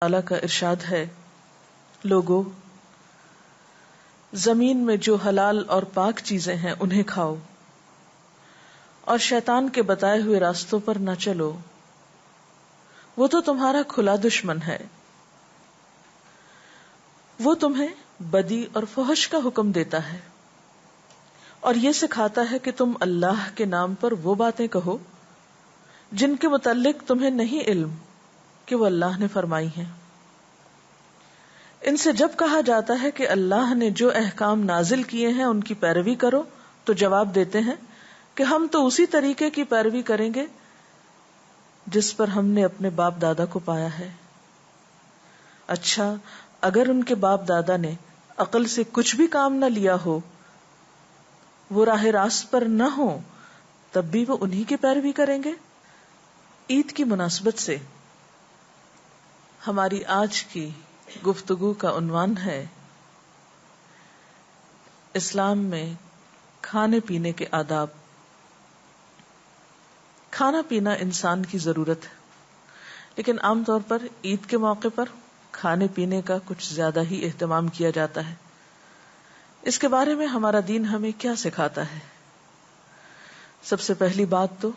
تعالیٰ کا ارشاد ہے، لوگو زمین میں جو حلال اور پاک چیزیں ہیں انہیں کھاؤ اور شیطان کے بتائے ہوئے راستوں پر نہ چلو، وہ تو تمہارا کھلا دشمن ہے۔ وہ تمہیں بدی اور فحش کا حکم دیتا ہے اور یہ سکھاتا ہے کہ تم اللہ کے نام پر وہ باتیں کہو جن کے متعلق تمہیں نہیں علم کہ وہ اللہ نے فرمائی ہیں۔ ان سے جب کہا جاتا ہے کہ اللہ نے جو احکام نازل کیے ہیں ان کی پیروی کرو تو جواب دیتے ہیں کہ ہم تو اسی طریقے کی پیروی کریں گے جس پر ہم نے اپنے باپ دادا کو پایا ہے۔ اچھا، اگر ان کے باپ دادا نے عقل سے کچھ بھی کام نہ لیا ہو، وہ راہ راست پر نہ ہو، تب بھی وہ انہی کی پیروی کریں گے۔ عید کی مناسبت سے ہماری آج کی گفتگو کا عنوان ہے اسلام میں کھانے پینے کے آداب۔ کھانا پینا انسان کی ضرورت ہے، لیکن عام طور پر عید کے موقع پر کھانے پینے کا کچھ زیادہ ہی اہتمام کیا جاتا ہے۔ اس کے بارے میں ہمارا دین ہمیں کیا سکھاتا ہے؟ سب سے پہلی بات تو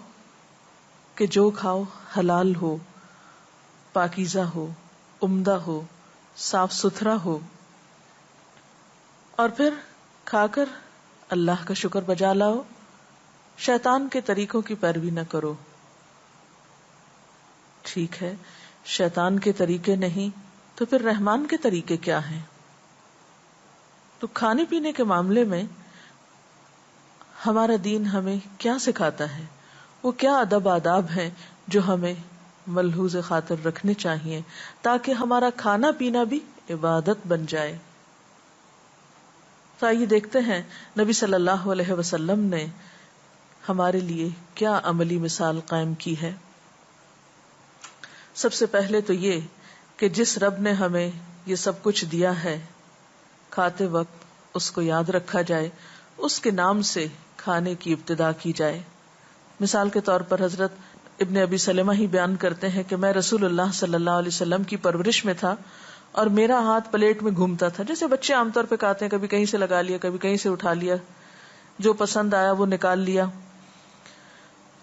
کہ جو کھاؤ حلال ہو، پاکیزہ ہو، عمدہ ہو، صاف ستھرا ہو، اور پھر کھا کر اللہ کا شکر بجا لاؤ، شیطان کے طریقوں کی پیروی نہ کرو۔ ٹھیک ہے، شیطان کے طریقے نہیں تو پھر رحمان کے طریقے کیا ہیں؟ تو کھانے پینے کے معاملے میں ہمارا دین ہمیں کیا سکھاتا ہے؟ وہ کیا ادب آداب ہیں جو ہمیں ملحوظ خاطر رکھنے چاہیے تاکہ ہمارا کھانا پینا بھی عبادت بن جائے۔ تو آئیے دیکھتے ہیں نبی صلی اللہ علیہ وسلم نے ہمارے لیے کیا عملی مثال قائم کی ہے۔ سب سے پہلے تو یہ کہ جس رب نے ہمیں یہ سب کچھ دیا ہے، کھاتے وقت اس کو یاد رکھا جائے، اس کے نام سے کھانے کی ابتدا کی جائے۔ مثال کے طور پر حضرت ابن ابی سلمہ ہی بیان کرتے ہیں کہ میں رسول اللہ صلی اللہ علیہ وسلم کی پرورش میں تھا اور میرا ہاتھ پلیٹ میں گھومتا تھا، جیسے بچے عام طور پہ کھاتے ہیں، کبھی کہیں سے لگا لیا، کبھی کہیں سے اٹھا لیا، جو پسند آیا وہ نکال لیا۔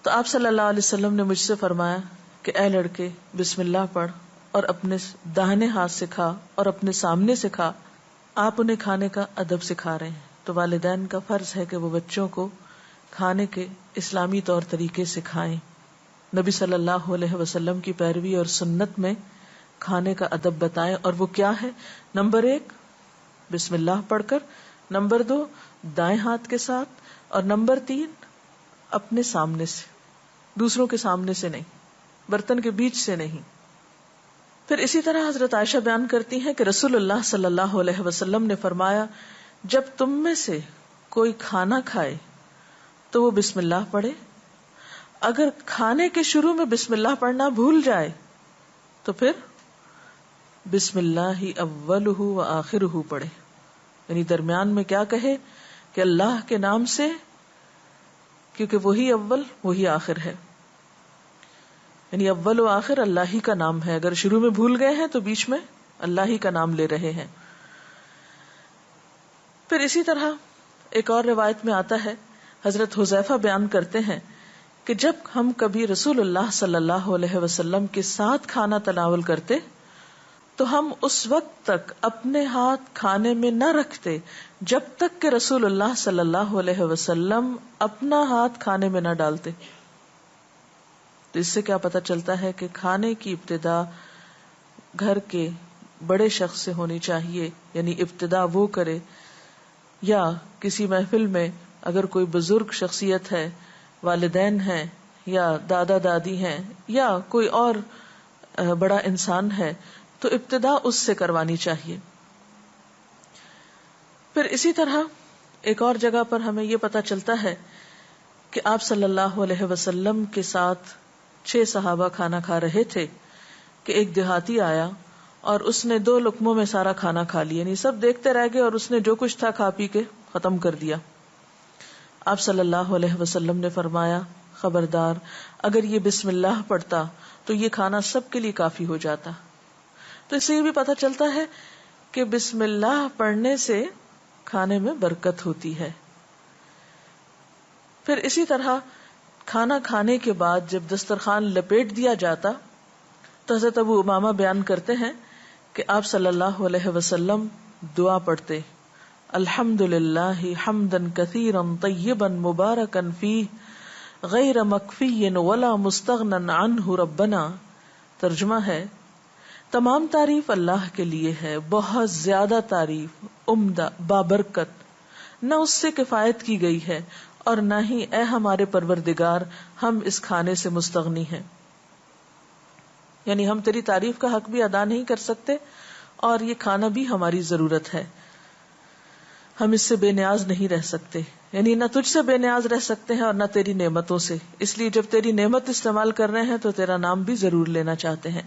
تو آپ صلی اللہ علیہ وسلم نے مجھ سے فرمایا کہ اے لڑکے، بسم اللہ پڑھ اور اپنے داہنے ہاتھ سے کھا اور اپنے سامنے سے کھا۔ آپ انہیں کھانے کا ادب سکھا رہے ہیں۔ تو والدین کا فرض ہے کہ وہ بچوں کو کھانے کے اسلامی طور طریقے سکھائیں۔ نبی صلی اللہ علیہ وسلم کی پیروی اور سنت میں کھانے کا ادب بتائیں، اور وہ کیا ہے؟ نمبر 1 بسم اللہ پڑھ کر، نمبر 2 دائیں ہاتھ کے ساتھ، اور نمبر 3 اپنے سامنے سے، دوسروں کے سامنے سے نہیں، برتن کے بیچ سے نہیں۔ پھر اسی طرح حضرت عائشہ بیان کرتی ہیں کہ رسول اللہ صلی اللہ علیہ وسلم نے فرمایا، جب تم میں سے کوئی کھانا کھائے تو وہ بسم اللہ پڑھے، اگر کھانے کے شروع میں بسم اللہ پڑھنا بھول جائے تو پھر بسم اللہ اولہ و آخرہ پڑھے، یعنی درمیان میں کیا کہے کہ اللہ کے نام سے، کیونکہ وہی اول وہی آخر ہے، یعنی اول و آخر اللہ ہی کا نام ہے۔ اگر شروع میں بھول گئے ہیں تو بیچ میں اللہ ہی کا نام لے رہے ہیں۔ پھر اسی طرح ایک اور روایت میں آتا ہے، حضرت حذیفہ بیان کرتے ہیں کہ جب ہم کبھی رسول اللہ صلی اللہ علیہ وسلم کے ساتھ کھانا تناول کرتے تو ہم اس وقت تک اپنے ہاتھ کھانے میں نہ رکھتے جب تک کہ رسول اللہ صلی اللہ علیہ وسلم اپنا ہاتھ کھانے میں نہ ڈالتے۔ تو اس سے کیا پتہ چلتا ہے کہ کھانے کی ابتدا گھر کے بڑے شخص سے ہونی چاہیے، یعنی ابتدا وہ کرے، یا کسی محفل میں اگر کوئی بزرگ شخصیت ہے، والدین ہیں یا دادا دادی ہیں یا کوئی اور بڑا انسان ہے تو ابتدا اس سے کروانی چاہیے۔ پھر اسی طرح ایک اور جگہ پر ہمیں یہ پتہ چلتا ہے کہ آپ صلی اللہ علیہ وسلم کے ساتھ 6 صحابہ کھانا کھا رہے تھے کہ ایک دیہاتی آیا اور اس نے 2 لقموں میں سارا کھانا کھا لیا، یعنی سب دیکھتے رہ گئے اور اس نے جو کچھ تھا کھا پی کے ختم کر دیا۔ آپ صلی اللہ علیہ وسلم نے فرمایا، خبردار، اگر یہ بسم اللہ پڑھتا تو یہ کھانا سب کے لیے کافی ہو جاتا، تو اس سے یہ بھی پتہ چلتا ہے کہ بسم اللہ پڑھنے سے کھانے میں برکت ہوتی ہے. پھر اسی طرح کھانا کھانے کے بعد جب دسترخوان لپیٹ دیا جاتا تو حضرت ابو امامہ بیان کرتے ہیں کہ آپ صلی اللہ علیہ وسلم دعا پڑھتے، الحمدللہ حمدا کثیرا طیبا مبارکا فیہ غیر مکفی ولا مستغنن عنہ ربنا. ترجمہ ہے، تمام تعریف اللہ کے لیے ہے، بہت زیادہ تعریف، عمدہ، بابرکت، نہ اس سے کفایت کی گئی ہے اور نہ ہی اے ہمارے پروردگار ہم اس کھانے سے مستغنی ہیں. یعنی ہم تیری تعریف کا حق بھی ادا نہیں کر سکتے اور یہ کھانا بھی ہماری ضرورت ہے، ہم اس سے بے نیاز نہیں رہ سکتے. یعنی نہ تجھ سے بے نیاز رہ سکتے ہیں اور نہ تیری نعمتوں سے، اس لیے جب تیری نعمت استعمال کر رہے ہیں تو تیرا نام بھی ضرور لینا چاہتے ہیں.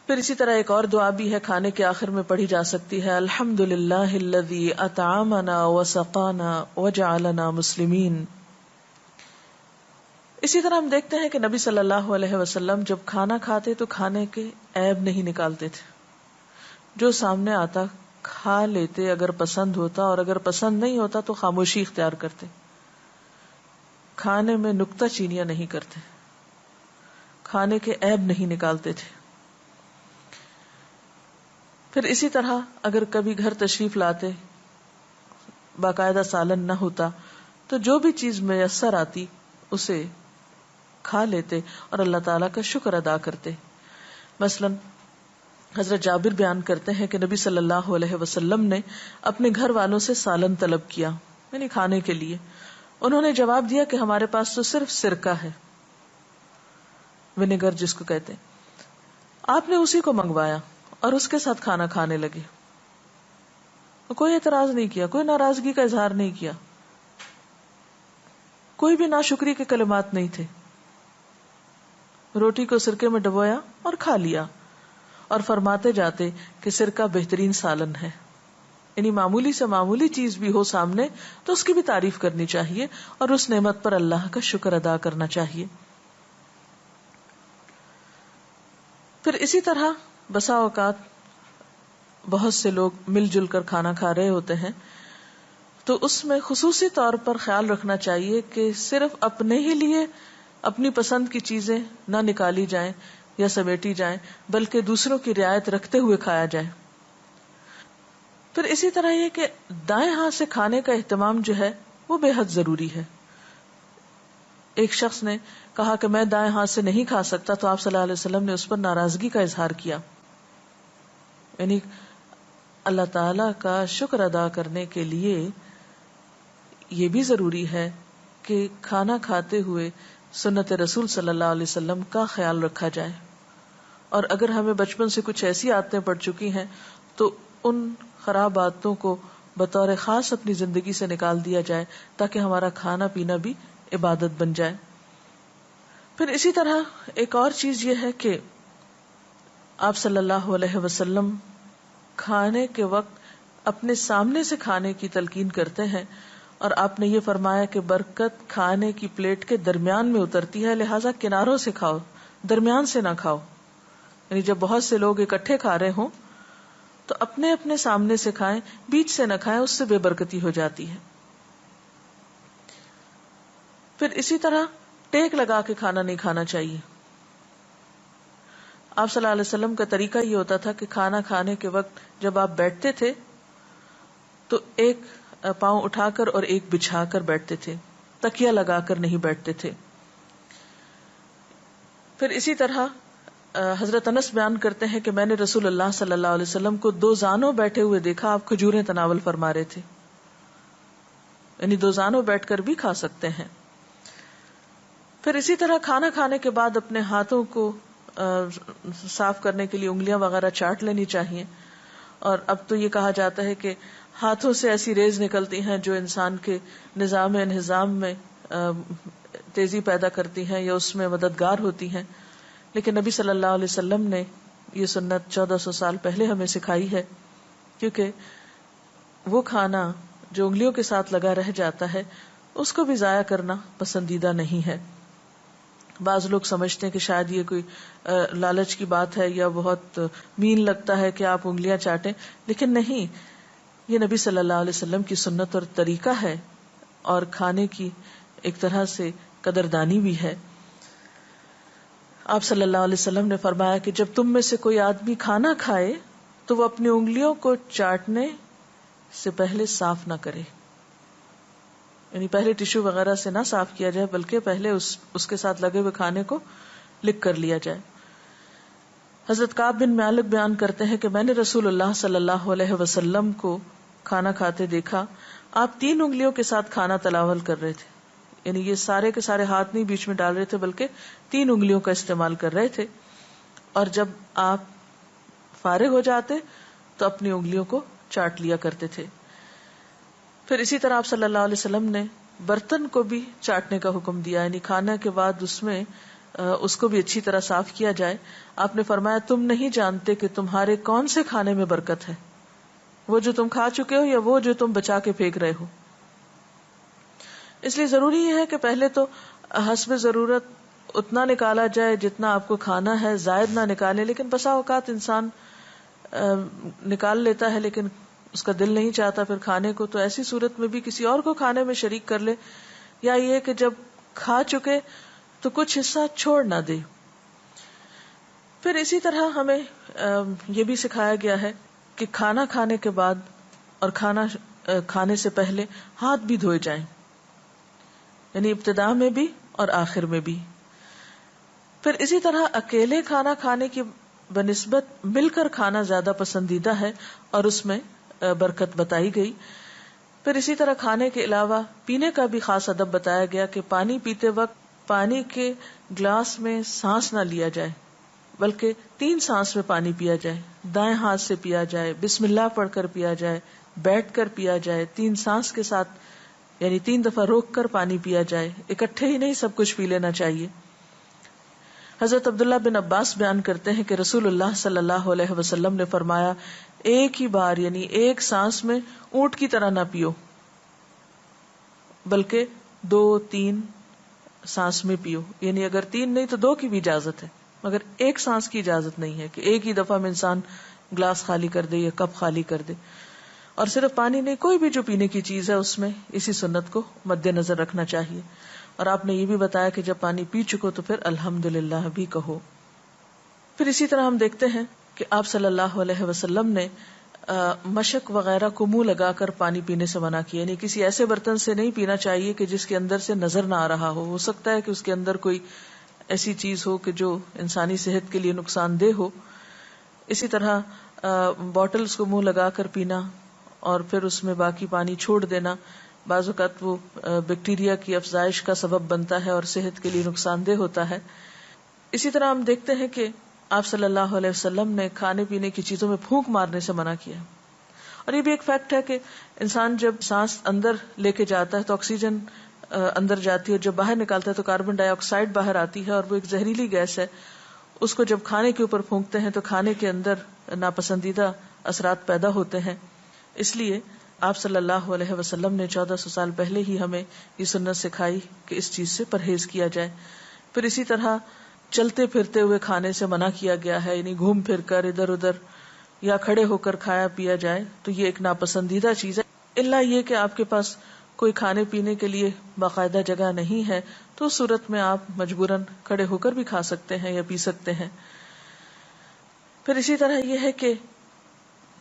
پھر اسی طرح ایک اور دعا بھی ہے، کھانے کے آخر میں پڑھی جا سکتی ہے، الحمدللہ الذی اطعمنا وسقانا وجعلنا مسلمین. اسی طرح ہم دیکھتے ہیں کہ نبی صلی اللہ علیہ وسلم جب کھانا کھاتے تو کھانے کے عیب نہیں نکالتے تھے، جو سامنے آتا کھا لیتے اگر پسند ہوتا، اور اگر پسند نہیں ہوتا تو خاموشی اختیار کرتے. کھانے میں نکتہ چینیاں نہیں کرتے، کھانے کے عیب نہیں نکالتے تھے. پھر اسی طرح اگر کبھی گھر تشریف لاتے، باقاعدہ سالن نہ ہوتا تو جو بھی چیز میسر آتی اسے کھا لیتے اور اللہ تعالیٰ کا شکر ادا کرتے. مثلا حضرت جابر بیان کرتے ہیں کہ نبی صلی اللہ علیہ وسلم نے اپنے گھر والوں سے سالن طلب کیا، یعنی کھانے کے لیے. انہوں نے جواب دیا کہ ہمارے پاس تو صرف سرکہ ہے، ونیگر جس کو کہتے ہیں. آپ نے اسی کو منگوایا اور اس کے ساتھ کھانا کھانے لگے. کوئی اعتراض نہیں کیا، کوئی ناراضگی کا اظہار نہیں کیا، کوئی بھی ناشکری کے کلمات نہیں تھے. روٹی کو سرکے میں ڈبویا اور کھا لیا، اور فرماتے جاتے کہ سرکہ بہترین سالن ہے. یعنی معمولی سے معمولی چیز بھی ہو سامنے تو اس کی بھی تعریف کرنی چاہیے اور اس نعمت پر اللہ کا شکر ادا کرنا چاہیے. پھر اسی طرح بسا اوقات بہت سے لوگ مل جل کر کھانا کھا رہے ہوتے ہیں تو اس میں خصوصی طور پر خیال رکھنا چاہیے کہ صرف اپنے ہی لیے اپنی پسند کی چیزیں نہ نکالی جائیں یا سمیٹی جائیں، بلکہ دوسروں کی رعایت رکھتے ہوئے کھایا جائے. پھر اسی طرح یہ کہ دائیں ہاتھ سے کھانے کا اہتمام جو ہے وہ بے حد ضروری ہے. ایک شخص نے کہا کہ میں دائیں ہاتھ سے نہیں کھا سکتا تو آپ صلی اللہ علیہ وسلم نے اس پر ناراضگی کا اظہار کیا. یعنی اللہ تعالی کا شکر ادا کرنے کے لیے یہ بھی ضروری ہے کہ کھانا کھاتے ہوئے سنت رسول صلی اللہ علیہ وسلم کا خیال رکھا جائے. اور اگر ہمیں بچپن سے کچھ ایسی عادتیں پڑ چکی ہیں تو ان خراب عادتوں کو بطور خاص اپنی زندگی سے نکال دیا جائے تاکہ ہمارا کھانا پینا بھی عبادت بن جائے. پھر اسی طرح ایک اور چیز یہ ہے کہ آپ صلی اللہ علیہ وسلم کھانے کے وقت اپنے سامنے سے کھانے کی تلقین کرتے ہیں، اور آپ نے یہ فرمایا کہ برکت کھانے کی پلیٹ کے درمیان میں اترتی ہے، لہٰذا کناروں سے کھاؤ، درمیان سے نہ کھاؤ. یعنی جب بہت سے لوگ اکٹھے کھا رہے ہوں تو اپنے اپنے سامنے سے کھائیں، بیچ سے نہ کھائیں، اس سے بے برکتی ہو جاتی ہے. پھر اسی طرح ٹیک لگا کے کھانا نہیں کھانا چاہیے. آپ صلی اللہ علیہ وسلم کا طریقہ یہ ہوتا تھا کہ کھانا کھانے کے وقت جب آپ بیٹھتے تھے تو ایک پاؤں اٹھا کر اور ایک بچھا کر بیٹھتے تھے، تکیہ لگا کر نہیں بیٹھتے تھے. پھر اسی طرح حضرت انس بیان کرتے ہیں کہ میں نے رسول اللہ صلی اللہ علیہ وسلم کو 2 زانوں بیٹھے ہوئے دیکھا، آپ کھجوریں تناول فرما رہے تھے. یعنی 2 زانوں بیٹھ کر بھی کھا سکتے ہیں. پھر اسی طرح کھانا کھانے کے بعد اپنے ہاتھوں کو صاف کرنے کے لیے انگلیاں وغیرہ چاٹ لینی چاہیے. اور اب تو یہ کہا جاتا ہے کہ ہاتھوں سے ایسی ریز نکلتی ہیں جو انسان کے نظام انہضام میں تیزی پیدا کرتی ہیں یا اس میں مددگار ہوتی ہیں، لیکن نبی صلی اللہ علیہ وسلم نے یہ سنت 1400 سال پہلے ہمیں سکھائی ہے، کیونکہ وہ کھانا جو انگلیوں کے ساتھ لگا رہ جاتا ہے اس کو بھی ضائع کرنا پسندیدہ نہیں ہے. بعض لوگ سمجھتے ہیں کہ شاید یہ کوئی لالچ کی بات ہے یا بہت مین لگتا ہے کہ آپ انگلیاں چاٹیں، لیکن نہیں، یہ نبی صلی اللہ علیہ وسلم کی سنت اور طریقہ ہے، اور کھانے کی ایک طرح سے قدردانی بھی ہے۔ آپ صلی اللہ علیہ وسلم نے فرمایا کہ جب تم میں سے کوئی آدمی کھانا کھائے تو وہ اپنی انگلیوں کو چاٹنے سے پہلے صاف نہ کرے، یعنی پہلے ٹشو وغیرہ سے نہ صاف کیا جائے بلکہ پہلے اس کے ساتھ لگے ہوئے کھانے کو لک کر لیا جائے۔ حضرت کعب بن مالک بیان کرتے ہیں کہ میں نے رسول اللہ صلی اللہ علیہ وسلم کو کھانا کھاتے دیکھا، آپ 3 انگلیوں کے ساتھ کھانا تناول کر رہے تھے، یعنی یہ سارے کے سارے ہاتھ نہیں بیچ میں ڈال رہے تھے بلکہ 3 انگلیوں کا استعمال کر رہے تھے، اور جب آپ فارغ ہو جاتے تو اپنی انگلیوں کو چاٹ لیا کرتے تھے۔ پھر اسی طرح آپ صلی اللہ علیہ وسلم نے برتن کو بھی چاٹنے کا حکم دیا، یعنی کھانا کے بعد اس کو بھی اچھی طرح صاف کیا جائے۔ آپ نے فرمایا تم نہیں جانتے کہ تمہارے کون سے کھانے میں برکت ہے، وہ جو تم کھا چکے ہو یا وہ جو تم بچا کے پھینک رہے ہو۔ اس لیے ضروری یہ ہے کہ پہلے تو حسب ضرورت اتنا نکالا جائے جتنا آپ کو کھانا ہے، زائد نہ نکالے، لیکن بسا اوقات انسان نکال لیتا ہے لیکن اس کا دل نہیں چاہتا پھر کھانے کو، تو ایسی صورت میں بھی کسی اور کو کھانے میں شریک کر لے، یا یہ کہ جب کھا چکے تو کچھ حصہ چھوڑ نہ دے۔ پھر اسی طرح ہمیں یہ بھی سکھایا گیا ہے کہ کھانا کھانے کے بعد اور کھانا کھانے سے پہلے ہاتھ بھی دھوئے جائیں، یعنی ابتدا میں بھی اور آخر میں بھی۔ پھر اسی طرح اکیلے کھانا کھانے کی بنسبت مل کر کھانا زیادہ پسندیدہ ہے اور اس میں برکت بتائی گئی۔ پھر اسی طرح کھانے کے علاوہ پینے کا بھی خاص ادب بتایا گیا کہ پانی پیتے وقت پانی کے گلاس میں سانس نہ لیا جائے بلکہ 3 سانس میں پانی پیا جائے، دائیں ہاتھ سے پیا جائے، بسم اللہ پڑھ کر پیا جائے، بیٹھ کر پیا جائے، 3 سانس کے ساتھ یعنی 3 دفعہ روک کر پانی پیا جائے، اکٹھے ہی نہیں سب کچھ پی لینا چاہیے۔ حضرت عبداللہ بن عباس بیان کرتے ہیں کہ رسول اللہ صلی اللہ علیہ وسلم نے فرمایا ایک ہی بار یعنی ایک سانس میں اونٹ کی طرح نہ پیو بلکہ 2-3 سانس میں پیو، یعنی اگر 3 نہیں تو 2 کی بھی اجازت ہے، مگر ایک سانس کی اجازت نہیں ہے کہ ایک ہی دفعہ میں انسان گلاس خالی کر دے یا کپ خالی کر دے۔ اور صرف پانی نہیں، کوئی بھی جو پینے کی چیز ہے اس میں اسی سنت کو مد نظر رکھنا چاہیے۔ اور آپ نے یہ بھی بتایا کہ جب پانی پی چکو تو پھر الحمدللہ بھی کہو۔ پھر اسی طرح ہم دیکھتے ہیں کہ آپ صلی اللہ علیہ وسلم نے مشک وغیرہ کو منہ لگا کر پانی پینے سے منع کیا، یعنی کسی ایسے برتن سے نہیں پینا چاہیے کہ جس کے اندر سے نظر نہ آ رہا ہو سکتا ہے کہ اس کے اندر کوئی ایسی چیز ہو کہ جو انسانی صحت کے لیے نقصان دہ ہو۔ اسی طرح بوٹلز کو منہ لگا کر پینا اور پھر اس میں باقی پانی چھوڑ دینا، بعض اوقات وہ بیکٹیریا کی افزائش کا سبب بنتا ہے اور صحت کے لیے نقصان دہ ہوتا ہے۔ اسی طرح ہم دیکھتے ہیں کہ آپ صلی اللہ علیہ وسلم نے کھانے پینے کی چیزوں میں پھونک مارنے سے منع کیا، اور یہ بھی ایک فیکٹ ہے کہ انسان جب سانس اندر لے کے جاتا ہے تو آکسیجن اندر جاتی ہے، اور جب باہر نکالتا ہے تو کاربن ڈائی آکسائڈ باہر آتی ہے، اور وہ ایک زہریلی گیس ہے۔ اس کو جب کھانے کے اوپر پھونکتے ہیں تو کھانے کے اندر ناپسندیدہ اثرات پیدا ہوتے ہیں۔ اس لیے آپ صلی اللہ علیہ وسلم نے 1400 سال پہلے ہی ہمیں یہ سنت سکھائی کہ اس چیز سے پرہیز کیا جائے۔ پھر اسی طرح چلتے پھرتے ہوئے کھانے سے منع کیا گیا ہے، یعنی گھوم پھر کر ادھر ادھر یا کھڑے ہو کر کھایا پیا جائے تو یہ ایک ناپسندیدہ چیز ہے، الا یہ کہ آپ کے پاس کوئی کھانے پینے کے لیے باقاعدہ جگہ نہیں ہے تو اس صورت میں آپ مجبوراً کھڑے ہو کر بھی کھا سکتے ہیں یا پی سکتے ہیں۔ پھر اسی طرح یہ ہے کہ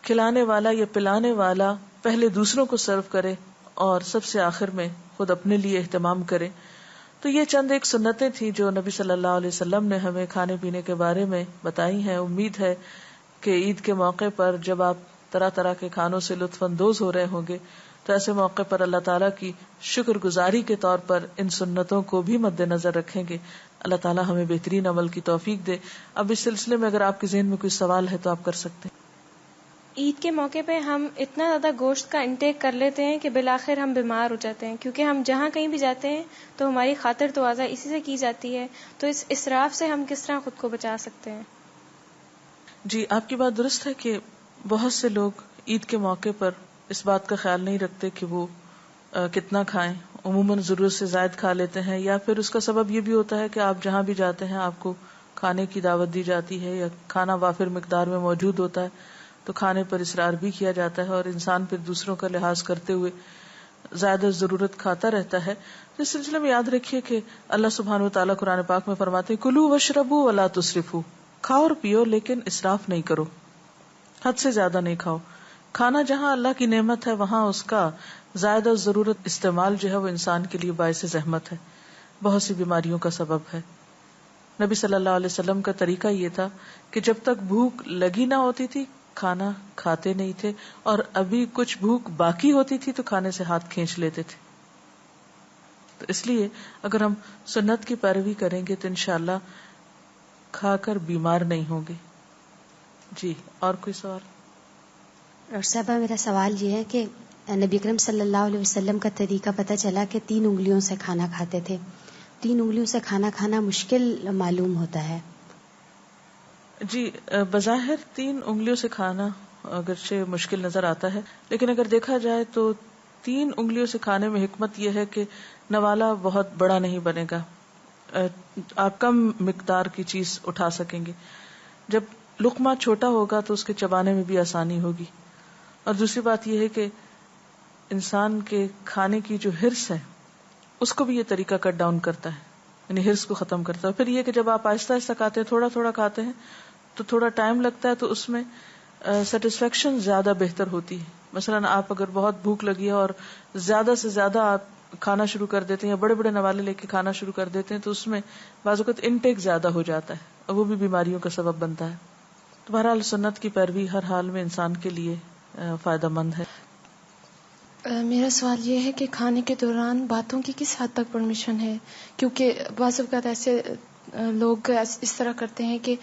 کھلانے والا یا پلانے والا پہلے دوسروں کو سرو کرے اور سب سے آخر میں خود اپنے لیے اہتمام کرے۔ تو یہ چند ایک سنتیں تھیں جو نبی صلی اللہ علیہ وسلم نے ہمیں کھانے پینے کے بارے میں بتائی ہیں۔ امید ہے کہ عید کے موقع پر جب آپ طرح طرح کے کھانوں سے لطف اندوز ہو رہے ہوں گے تو ایسے موقع پر اللہ تعالیٰ کی شکر گزاری کے طور پر ان سنتوں کو بھی مد نظر رکھیں گے۔ اللہ تعالیٰ ہمیں بہترین عمل کی توفیق دے۔ اب اس سلسلے میں اگر آپ کے ذہن میں کوئی سوال ہے تو آپ کر سکتے ہیں۔ عید کے موقع پہ ہم اتنا زیادہ گوشت کا انٹیک کر لیتے ہیں کہ بالآخر ہم بیمار ہو جاتے ہیں، کیونکہ ہم جہاں کہیں بھی جاتے ہیں تو ہماری خاطر تواضع اسی سے کی جاتی ہے، تو اس اسراف سے ہم کس طرح خود کو بچا سکتے ہیں؟ جی، آپ کی بات درست ہے کہ بہت سے لوگ عید کے موقع پر اس بات کا خیال نہیں رکھتے کہ وہ کتنا کھائیں، عموماً ضرورت سے زائد کھا لیتے ہیں، یا پھر اس کا سبب یہ بھی ہوتا ہے کہ آپ جہاں بھی جاتے ہیں آپ کو کھانے کی دعوت دی جاتی ہے یا کھانا وافر مقدار میں موجود ہوتا ہے، تو کھانے پر اصرار بھی کیا جاتا ہے اور انسان پھر دوسروں کا لحاظ کرتے ہوئے زیادہ ضرورت کھاتا رہتا ہے. تو اس سلسلے میں یاد رکھیے کہ اللہ سبحانہ و تعالیٰ قرآن پاک میں فرماتے ہیں کلوا واشربوا ولا تسرفوا، کھاؤ اور پیو لیکن اسراف نہیں کرو، حد سے زیادہ نہیں کھاؤ. کھانا جہاں اللہ کی نعمت ہے وہاں اس کا زائد ضرورت استعمال جو ہے وہ انسان کے لیے باعث زحمت ہے، بہت سی بیماریوں کا سبب ہے. نبی صلی اللہ علیہ وسلم کا طریقہ یہ تھا کہ جب تک بھوک لگی نہ ہوتی تھی کھانا کھاتے نہیں تھے، اور ابھی کچھ بھوک باقی ہوتی تھی تو کھانے سے ہاتھ کھینچ لیتے تھے. تو اس لیے اگر ہم سنت کی پیروی کریں گے تو انشاءاللہ کھا کر بیمار نہیں ہوں گے. جی اور کوئی سوال؟ اور صاحبہ میرا سوال یہ ہے کہ نبی اکرم صلی اللہ علیہ وسلم کا طریقہ پتہ چلا کہ 3 انگلیوں سے کھانا کھاتے تھے. 3 انگلیوں سے کھانا کھانا مشکل معلوم ہوتا ہے. جی بظاہر 3 انگلیوں سے کھانا اگرچہ مشکل نظر آتا ہے، لیکن اگر دیکھا جائے تو 3 انگلیوں سے کھانے میں حکمت یہ ہے کہ نوالا بہت بڑا نہیں بنے گا، آپ کم مقدار کی چیز اٹھا سکیں گے. جب لقمہ چھوٹا ہوگا تو اس کے چبانے میں بھی آسانی ہوگی. اور دوسری بات یہ ہے کہ انسان کے کھانے کی جو ہرس ہے اس کو بھی یہ طریقہ کٹ ڈاؤن کرتا ہے، یعنی ہرس کو ختم کرتا ہے. پھر یہ کہ جب آپ آہستہ آہستہ کھاتے ہیں، تھوڑا تھوڑا کھاتے ہیں تو تھوڑا ٹائم لگتا ہے، تو اس میں سیٹسفیکشن زیادہ بہتر ہوتی ہے. مثلاً آپ اگر بہت بھوک لگی ہے اور زیادہ سے زیادہ آپ کھانا شروع کر دیتے ہیں یا بڑے بڑے نوالے لے کے کھانا شروع کر دیتے ہیں تو اس میں بعض اوقات انٹیک زیادہ ہو جاتا ہے اور وہ بھی بیماریوں کا سبب بنتا ہے. تو بہرحال سنت کی پیروی ہر حال میں انسان کے لیے فائدہ مند ہے. میرا سوال یہ ہے کہ کھانے کے دوران باتوں کی کس حد تک پرمیشن ہے؟ کیونکہ بعض اوقات ایسے لوگ اس طرح کرتے ہیں کہ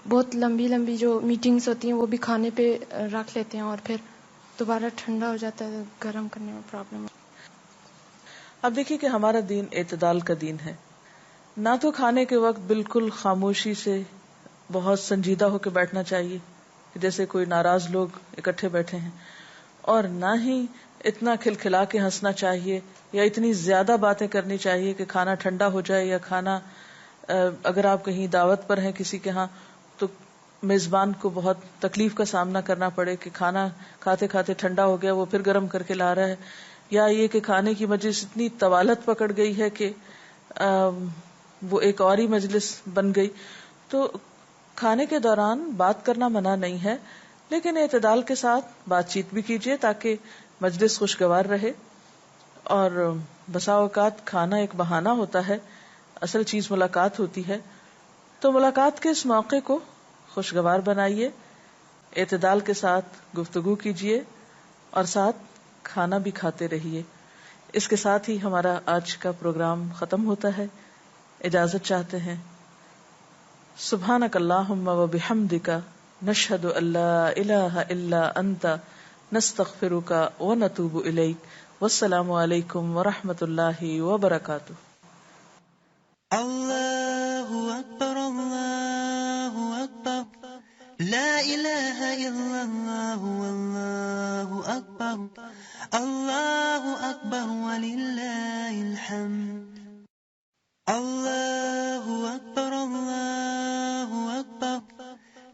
بہت لمبی لمبی جو میٹنگز ہوتی ہیں وہ بھی کھانے پہ رکھ لیتے ہیں اور پھر دوبارہ ٹھنڈا ہو جاتا ہے، گرم کرنے میں پرابلم. اب دیکھیے کہ ہمارا دین اعتدال کا دین ہے. نہ تو کھانے کے وقت بالکل خاموشی سے بہت سنجیدہ ہو کے بیٹھنا چاہیے جیسے کوئی ناراض لوگ اکٹھے بیٹھے ہیں، اور نہ ہی اتنا کھلکھلا کے ہنسنا چاہیے یا اتنی زیادہ باتیں کرنی چاہیے کہ کھانا ٹھنڈا ہو جائے، یا کھانا اگر آپ کہیں دعوت پر ہیں کسی کے ہاں تو میزبان کو بہت تکلیف کا سامنا کرنا پڑے کہ کھانا کھاتے کھاتے ٹھنڈا ہو گیا، وہ پھر گرم کر کے لا رہا ہے، یا یہ کہ کھانے کی مجلس اتنی طوالت پکڑ گئی ہے کہ وہ ایک اور ہی مجلس بن گئی. تو کھانے کے دوران بات کرنا منع نہیں ہے، لیکن اعتدال کے ساتھ بات چیت بھی کیجیے تاکہ مجلس خوشگوار رہے. اور بسا اوقات کھانا ایک بہانہ ہوتا ہے، اصل چیز ملاقات ہوتی ہے. تو ملاقات کے اس موقع کو خوشگوار بنائیے، اعتدال کے ساتھ گفتگو کیجیے اور ساتھ کھانا بھی کھاتے رہیے. اس کے ساتھ ہی ہمارا آج کا پروگرام ختم ہوتا ہے. اجازت چاہتے ہیں. سبحانک اللہم و بحمدک نشہد ان لا الہ الا انت نستغفرک و نتوب الیک. والسلام علیکم ورحمۃ اللہ وبرکاتہ. اللہ اکبر اللہ اکبر لا الہ الا اللہ واللہ اکبر اللہ اکبر وللہ الحمد. اللہ اکبر اللہ اکبر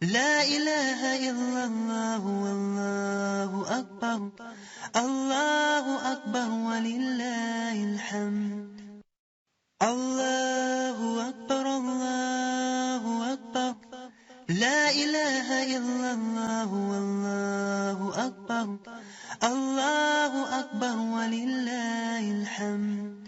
لا الہ الا اللہ واللہ اکبر اللہ اکبر وللہ الحمد. اللہ اکبر اللہ اکبر لا الہ الا اللہ واللہ اکبر اللہ اکبر وللہ الحمد.